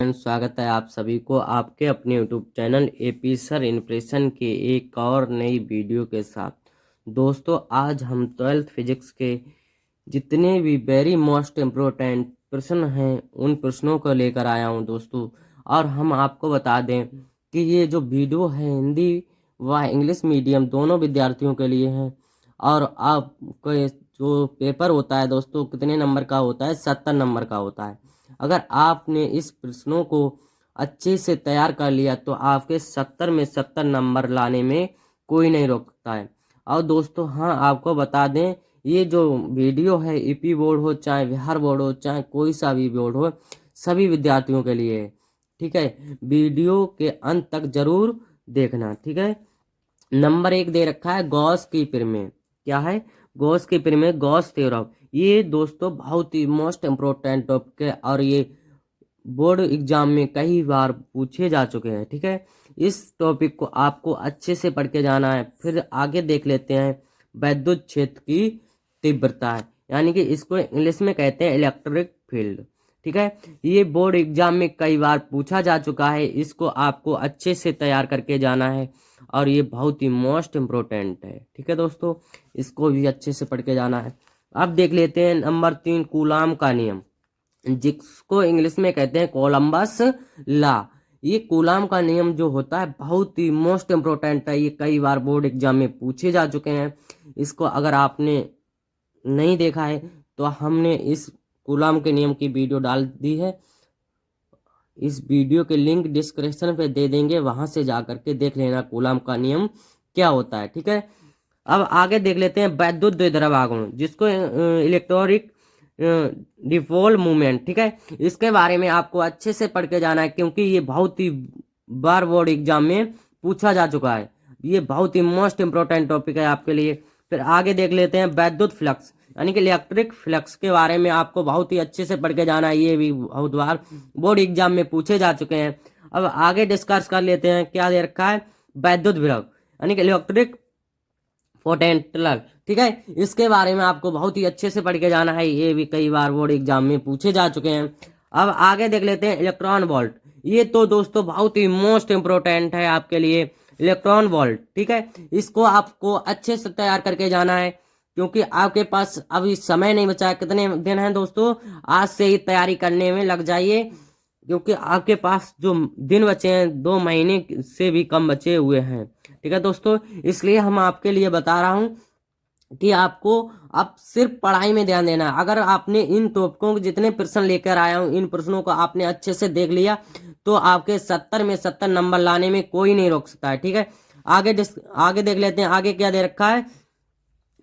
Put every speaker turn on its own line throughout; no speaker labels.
Friends, स्वागत है आप सभी को आपके अपने YouTube channel AP sir impression के एक और नई वीडियो के साथ। दोस्तों, आज हम 12th फिजिक्स के जितने भी वेरी मोस्ट इम्पोर्टेंट प्रश्न हैं उन प्रश्नों को लेकर आया हूं दोस्तों। और हम आपको बता दें कि ये जो वीडियो है हिंदी व इंग्लिश मीडियम दोनों विद्यार्थियों के लिए है। और आपको जो पेपर होता है दोस्तों कितने नंबर का होता है? 70 नंबर का होता है। अगर आपने इस प्रश्नों को अच्छे से तैयार कर लिया तो आपके 70 में 70 नंबर लाने में कोई नहीं रोकता है। और दोस्तों हाँ, आपको बता दें ये जो वीडियो है ईपी बोर्ड हो चाहे बिहार बोर्ड हो चाहे कोई सा भी बोर्ड हो, सभी विद्यार्थियों के लिए है। ठीक है, वीडियो के अंत तक जरूर देखना। ठीक है, नंबर 1 दे रखा है गॉस की प्रमेय। क्या है? गॉस की प्रमेय, गॉस थ्योरम। ये दोस्तों बहुत ही मोस्ट इम्पोर्टेंट टॉपिक है और ये बोर्ड एग्जाम में कई बार पूछे जा चुके हैं। ठीक है, इस टॉपिक को आपको अच्छे से पढ़ के जाना है। फिर आगे देख लेते हैं वैद्युत क्षेत्र की तीव्रता है, यानी कि इसको इंग्लिश में कहते हैं इलेक्ट्रिक फील्ड। ठीक है, ये बोर्ड एग्जाम में कई बार पूछा जा चुका है। इसको आपको अच्छे से तैयार करके जाना है और ये बहुत ही मोस्ट इम्पोर्टेंट है। ठीक है दोस्तों, इसको भी अच्छे से पढ़ के जाना है। अब देख लेते हैं नंबर 3, कूलाम का नियम, जिसको इंग्लिश में कहते हैं कोलंबस लॉ। ये कूलाम का नियम जो होता है बहुत ही मोस्ट इम्पोर्टेंट है। ये कई बार बोर्ड एग्जाम में पूछे जा चुके हैं। इसको अगर आपने नहीं देखा है तो हमने इस कूलाम के नियम की वीडियो डाल दी है। इस वीडियो के लिंक डिस्क्रिप्शन पे दे देंगे, वहां से जा करके देख लेना कूलाम का नियम क्या होता है। ठीक है, अब आगे देख लेते हैं वैद्युत द्विध्रुव आघूर्ण, जिसको इलेक्ट्रॉनिक डिपोल मूवमेंट। ठीक है, इसके बारे में आपको अच्छे से पढ़ के जाना है क्योंकि ये बहुत ही बार बोर्ड एग्जाम में पूछा जा चुका है। ये बहुत ही मोस्ट इंपोर्टेंट टॉपिक है आपके लिए। फिर आगे देख लेते हैं वैद्युत फ्लक्स, यानी कि इलेक्ट्रिक फ्लक्स के बारे में आपको बहुत ही अच्छे से पढ़ के जाना है। ये भी बहुत बार बोर्ड एग्जाम में पूछे जा चुके हैं। अब आगे डिस्कस कर लेते हैं क्या दे रखा है, वैद्युत विभव, यानी कि इलेक्ट्रिक पोटेंशियल। ठीक है, इसके बारे में आपको बहुत ही अच्छे से पढ़ के जाना है। ये भी कई बार बोर्ड एग्जाम में पूछे जा चुके हैं। अब आगे देख लेते हैं इलेक्ट्रॉन वोल्ट। ये तो दोस्तों बहुत ही मोस्ट इम्पोर्टेंट है आपके लिए, इलेक्ट्रॉन वोल्ट। ठीक है, इसको आपको अच्छे से तैयार करके जाना है क्योंकि आपके पास अभी समय नहीं बचा है। कितने दिन हैं दोस्तों? आज से ही तैयारी करने में लग जाइए क्योंकि आपके पास जो दिन बचे हैं 2 महीने से भी कम बचे हुए हैं। ठीक है दोस्तों, इसलिए हम आपके लिए बता रहा हूं कि आपको अब सिर्फ पढ़ाई में ध्यान देना है। अगर आपने इन टॉपिकों के जितने प्रश्न लेकर आया हूं, इन प्रश्नों को आपने अच्छे से देख लिया तो आपके 70 में 70 नंबर लाने में कोई नहीं रोक सकता है। ठीक है, आगे देख लेते हैं। आगे क्या दे रखा है,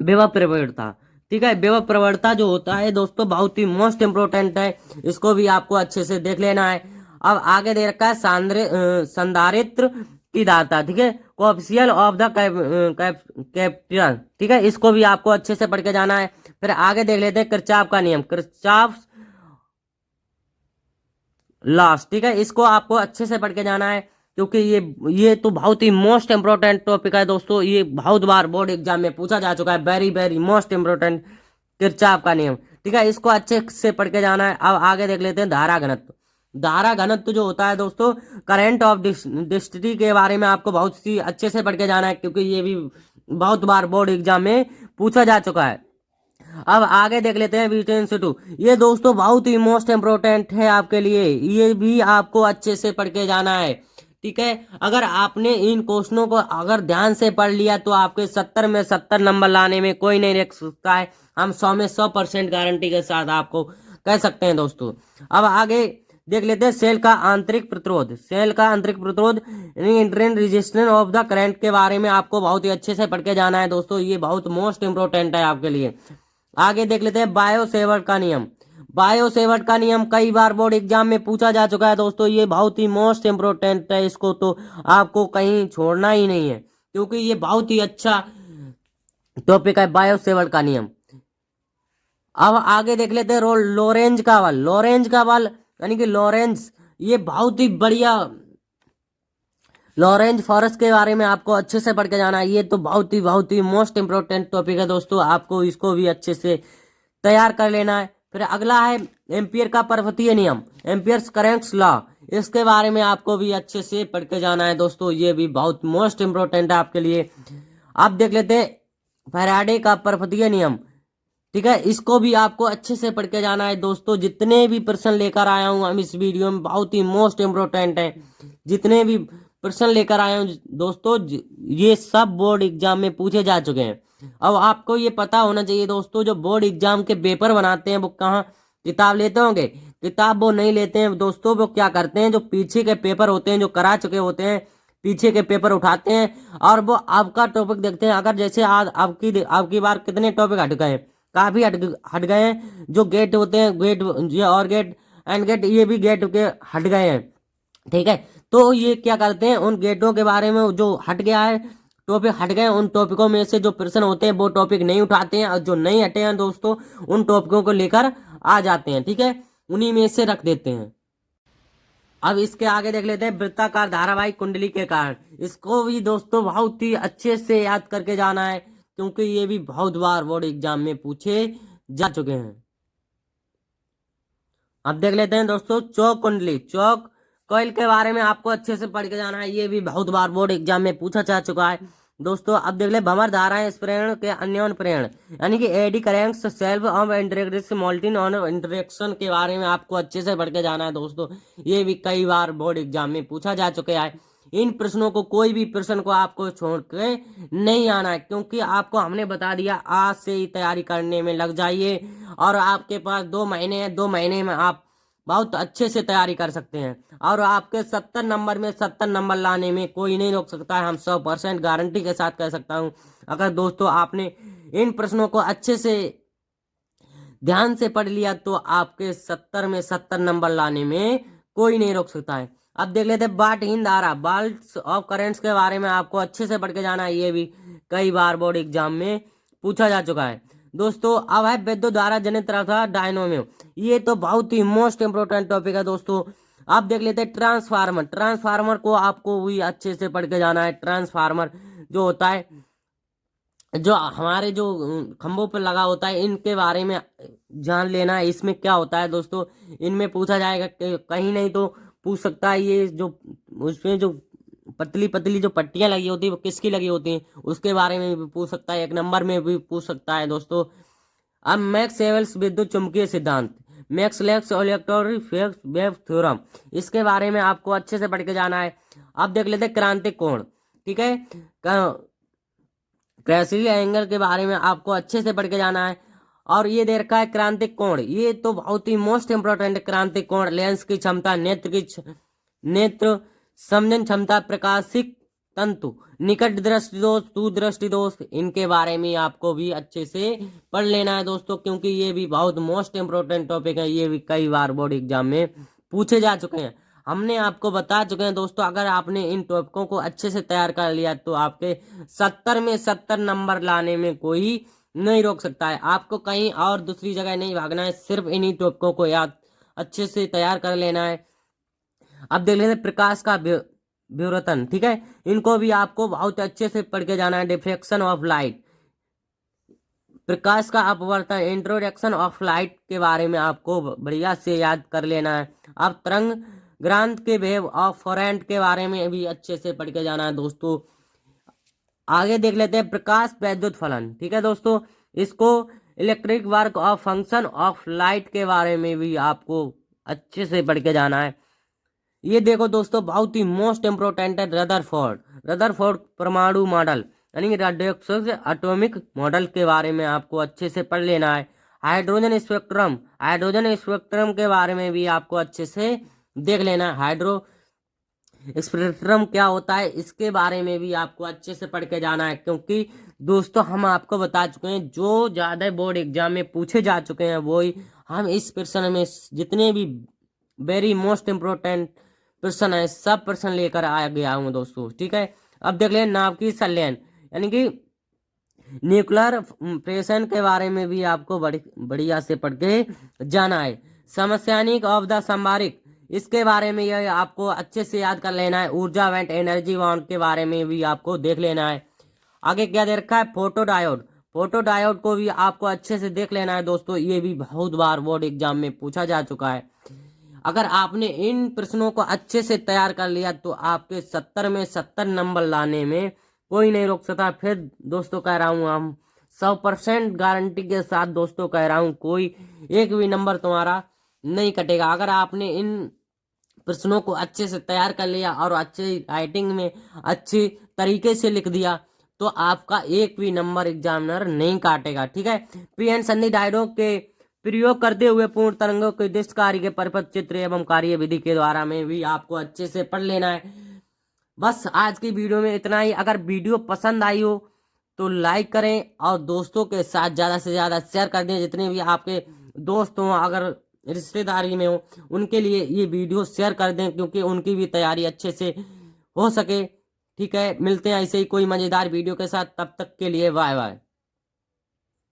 विभव प्रवणता। ठीक है, विभव प्रवणता जो होता है दोस्तों बहुत ही मोस्ट इंपोर्टेंट है। इसको भी आपको अच्छे से देख लेना है। अब आगे दे रखा है संधारित्र की दाता। ठीक है, कोएफिशिएंट ऑफ द कैपिटल। ठीक है, इसको भी आपको अच्छे से पढ़ के जाना है। फिर आगे देख लेते हैं किरचॉफ का नियम, किरचॉफ लॉस। ठीक है, इसको आपको अच्छे से पढ़ के जाना है क्योंकि ये तो बहुत ही मोस्ट इंपोर्टेंट टॉपिक है दोस्तों। ये बहुत बार बोर्ड एग्जाम में पूछा जा चुका है। Very very most important Kirchhoff का नियम। ठीक है, इसको अच्छे से पढ़ के जाना है। अब आगे देख लेते हैं धारा घनत्व। धारा घनत्व जो होता है दोस्तों, करंट ऑफ डिस्ट्री के बारे में आपको बहुत सी अच्छे से पढ़ के जाना है क्योंकि ये भी बहुत बार बोर्ड एग्जाम में पूछा जा चुका है। अब आगे देख लेते हैं V10C2। ये दोस्तों बहुत ही मोस्ट इंपोर्टेंट है आपके लिए, ये भी आपको अच्छे से पढ़ के जाना है। ठीक है, अगर आपने इन क्वेश्चनों को अगर ध्यान से पढ़ लिया तो आपके 70 में 70 नंबर लाने में कोई नहीं रोक सकता है। हम 100 में 100% गारंटी के साथ आपको कह सकते हैं दोस्तों। अब आगे देख लेते हैं सेल का आंतरिक प्रतिरोध। सेल का आंतरिक प्रतिरोध internal resistance of the current के बारे में आपको बहुत ही अच्छे से पढ़ के जाना है दोस्तों। ये बहुत मोस्ट इंपोर्टेंट है आपके लिए। आगे देख लेते हैं बायो सेवर्ट का नियम। बायो सेवर्ट का नियम कई बार बोर्ड एग्जाम में पूछा जा चुका है दोस्तों। ये बहुत ही मोस्ट इंपोर्टेंट है, इसको तो आपको कहीं छोड़ना ही नहीं है क्योंकि ये बहुत ही अच्छा टॉपिक है बायो सेवर्ट का नियम। अब आगे देख लेते हैं लोरेंज का बल। लोरेंज का बल यानी कि लॉरेंज, ये बहुत ही बढ़िया लॉरेंज फॉरेस्ट के बारे में आपको अच्छे से पढ़ के जाना है। ये तो बहुत ही मोस्ट इंपोर्टेंट टॉपिक है दोस्तों, आपको इसको भी अच्छे से तैयार कर लेना है। फिर अगला है एम्पियर का पर्वतीय नियम, एम्पियर्स करंट लॉ। इसके बारे में आपको भी अच्छे से पढ़ के जाना है दोस्तों, ये भी बहुत मोस्ट इम्पोर्टेंट है आपके लिए। आप देख लेते हैं फैराडे का परपथीय नियम, ठीक है, इसको भी आपको अच्छे से पढ़ के जाना है दोस्तों। जितने भी प्रश्न लेकर आया हूं हम इस वीडियो में बहुत ही मोस्ट इम्पोर्टेंट है, जितने भी प्रश्न लेकर आया हूं दोस्तों ये सब बोर्ड एग्जाम में पूछे जा चुके हैं। अब आपको ये पता होना चाहिए दोस्तों, जो बोर्ड एग्जाम के पेपर बनाते हैं वो कहाँ किताब लेते होंगे, किताब वो नहीं लेते हैं दोस्तों। वो क्या करते हैं, जो पीछे के पेपर होते हैं जो करा चुके होते हैं, पीछे के पेपर उठाते हैं और वो आपका टॉपिक देखते हैं। अगर जैसे आज आपकी बार कितने टॉपिक हट गए, काफी हट गए हैं। जो गेट होते हैं, गेट ये और गेट एंड गेट, ये भी गेट के हट गए हैं, ठीक है। तो ये क्या करते हैं, उन गेटों के बारे में जो हट गया है, टॉपिक हट गए, उन टॉपिकों में से जो प्रश्न होते हैं वो टॉपिक नहीं उठाते हैं, और जो नहीं हटे हैं दोस्तों उन टॉपिकों को लेकर आ जाते हैं, ठीक है, उन्हीं में से रख देते हैं। अब इसके आगे देख लेते हैं वृत्ताकार धारावाहिक कुंडली के कारण। इसको भी दोस्तों बहुत ही अच्छे से याद करके जाना है, क्योंकि ये भी बहुत बार बोर्ड एग्जाम में पूछे जा चुके हैं। अब देख लेते हैं दोस्तों चौक कुंडली, चौक कॉइल के बारे में आपको अच्छे से पढ़ के जाना है, ये भी बहुत बार बोर्ड एग्जाम में पूछा जा चुका है दोस्तों। अब देख ले भंवर धाराएं स्प्रेरण के अन्योन प्रेरण, यानी कि eddy currents self of interaction मोल्टिन ऑन इंटरेक्शन के बारे में आपको अच्छे से पढ़ के जाना है दोस्तों। ये भी कई बार बोर्ड एग्जाम में पूछा जा चुका है। इन प्रश्नों को, कोई भी प्रश्न को आपको छोड़ के नहीं आना है, क्योंकि आपको हमने बता दिया आज से ही तैयारी करने में लग जाइए, और आपके पास 2 महीने हैं, 2 महीने में आप बहुत अच्छे से तैयारी कर सकते हैं, और आपके 70 नंबर में 70 नंबर लाने में कोई नहीं रोक सकता है, हम 100% गारंटी के साथ कह सकता हूं। अगर दोस्तों आपने इन प्रश्नों को अच्छे से ध्यान से पढ़ लिया तो आपके 70 में 70 नंबर लाने में कोई नहीं रोक सकता है। अब देख लेते हैं बाटहीन धारा, बाल्ट्स ऑफ करेंट्स के बारे में आपको अच्छे से पढ़ के जाना है, ये भी कई बार बोर्ड एग्जाम में पूछा जा चुका है दोस्तों। अब है विद्युत धारा जनित तथा डायनोमो, ये तो बहुत ही मोस्ट इंपोर्टेंट टॉपिक है दोस्तों। आप देख लेते हैं ट्रांसफार्मर, ट्रांसफार्मर को आपको भी अच्छे से पढ़ के जाना है। ट्रांसफार्मर जो होता है, जो हमारे जो खंभों पर लगा होता है, इनके बारे में जान लेना है। इसमें क्या होता है दोस्तों, इनमें पूछा जाएगा, कहीं नहीं तो पूछ सकता है, ये जो उसमें जो पतली पतली जो पट्टियां लगी होती है वो किसकी लगी होती हैं, उसके बारे में भी पूछ सकता है, 1 नंबर में भी पूछ सकता है दोस्तों। अब मैक्सवेल्स विद्युत चुंबकीय सिद्धांत, मैक्सवेल्स इलेक्ट्रोस्टैटिक वेव थ्योरम, इसके बारे में आपको अच्छे से पढ़ के जाना है। अब देख लेते हैं क्रांतिक कोण, ठीक है, क्रासिल एंगल के बारे में आपको अच्छे से पढ़ के जाना है। और ये दे रखा है क्रांतिक कोण, ये तो बहुत ही मोस्ट इंपोर्टेंट है। क्रांतिक कोण, लेंस की क्षमता, नेत्र समझन क्षमता, प्रकाशिक तंतु, निकट दृष्टि दोष, दूरदृष्टि दोष, इनके बारे में आपको भी अच्छे से पढ़ लेना है दोस्तों, क्योंकि ये भी बहुत मोस्ट इंपोर्टेंट टॉपिक है। ये भी कई बार बोर्ड एग्जाम में पूछे जा चुके हैं, हमने आपको बता चुके हैं दोस्तों। अगर आपने इन टॉपिकों को अच्छे से तैयार कर लिया तो आपके 70 में 70 नंबर लाने में कोई नहीं रोक सकता है। आपको कहीं और दूसरी जगह नहीं भागना है, सिर्फ इन्हीं टॉपिकों को याद अच्छे से तैयार कर लेना है। अब देख लेते हैं प्रकाश का व्युत्पन्न, ठीक है, इनको भी आपको बहुत अच्छे से पढ़ के जाना है। डिफ्रेक्शन ऑफ लाइट, प्रकाश का अपवर्तन, इंट्रोडक्शन ऑफ लाइट के बारे में आपको बढ़िया से याद कर लेना है। अब तरंग ग्रांथ के वेव ऑफ फोरेंट के बारे में भी अच्छे से पढ़ के जाना है दोस्तों। आगे देख लेते हैं प्रकाश वैद्युत फलन, ठीक है दोस्तों, इसको electric work of function of light के बारे में भी आपको अच्छे से पढ़ के जाना है। ये देखो दोस्तों बहुत ही मोस्ट इंपोर्टेंट है रदरफोर्ड परमाणु मॉडल, यानी कि रेडियोएक्टिव एटॉमिक मॉडल के बारे में आपको अच्छे से पढ़ लेना है। हाइड्रोजन स्पेक्ट्रम के बारे में भी आपको अच्छे से देख लेना है। हाइड्रो स्पेक्ट्रम क्या होता है, इसके बारे में भी आपको अच्छे से पढ़ के जाना है, क्योंकि दोस्तों हम आपको बता चुके हैं जो ज्यादा बोर्ड एग्जाम में पूछे जा चुके हैं वही हम इस प्रश्न में जितने भी वेरी मोस्ट इंपोर्टेंट प्रश्न है सब प्रश्न लेकर आ गया हूँ दोस्तों, ठीक है। अब देख लें नाभिकीय संलयन, यानी कि न्यूक्लियर प्रेशन के बारे में भी आपको बढ़िया से पढ़ के जाना है। समस्थानिक ऑफ द संभारिक, इसके बारे में यह आपको अच्छे से याद कर लेना है। ऊर्जा वेंट एनर्जी बाउंड के बारे में भी आपको देख लेना है। आगे क्या दे रखा है, फोटोडायोड को भी आपको अच्छे से देख लेना है दोस्तों, ये भी बहुत बार बोर्ड एग्जाम में पूछा जा चुका है। अगर आपने इन प्रश्नों को अच्छे से तैयार कर लिया तो आपके 70 में 70 नंबर लाने में कोई नहीं रोक सकता। फिर दोस्तों कह रहा हूँ, हम 100% गारंटी के साथ दोस्तों कह रहा हूँ, कोई एक भी नंबर तुम्हारा नहीं कटेगा। अगर आपने इन प्रश्नों को अच्छे से तैयार कर लिया और अच्छी राइटिंग में अच्छी तरीके से लिख दिया तो आपका एक भी नंबर एग्जामिनर नहीं काटेगा। ठीक है। पीएन सन्नी डायलॉग के प्रयोग करते हुए पूर्ण तरंगों के दृश्य कार्य के परिपथ चित्र एवं कार्य विधि के द्वारा में भी आपको अच्छे से पढ़ लेना है। बस आज की वीडियो में इतना ही। अगर वीडियो पसंद आई हो तो लाइक करें और दोस्तों के साथ ज़्यादा से ज़्यादा शेयर कर दें। जितने भी आपके दोस्त हों, अगर रिश्तेदारी में हो, उनके लिए ये वीडियो शेयर कर दें, क्योंकि उनकी भी तैयारी अच्छे से हो सके। ठीक है, मिलते हैं ऐसे ही कोई मज़ेदार वीडियो के साथ। तब तक के लिए बाय बाय।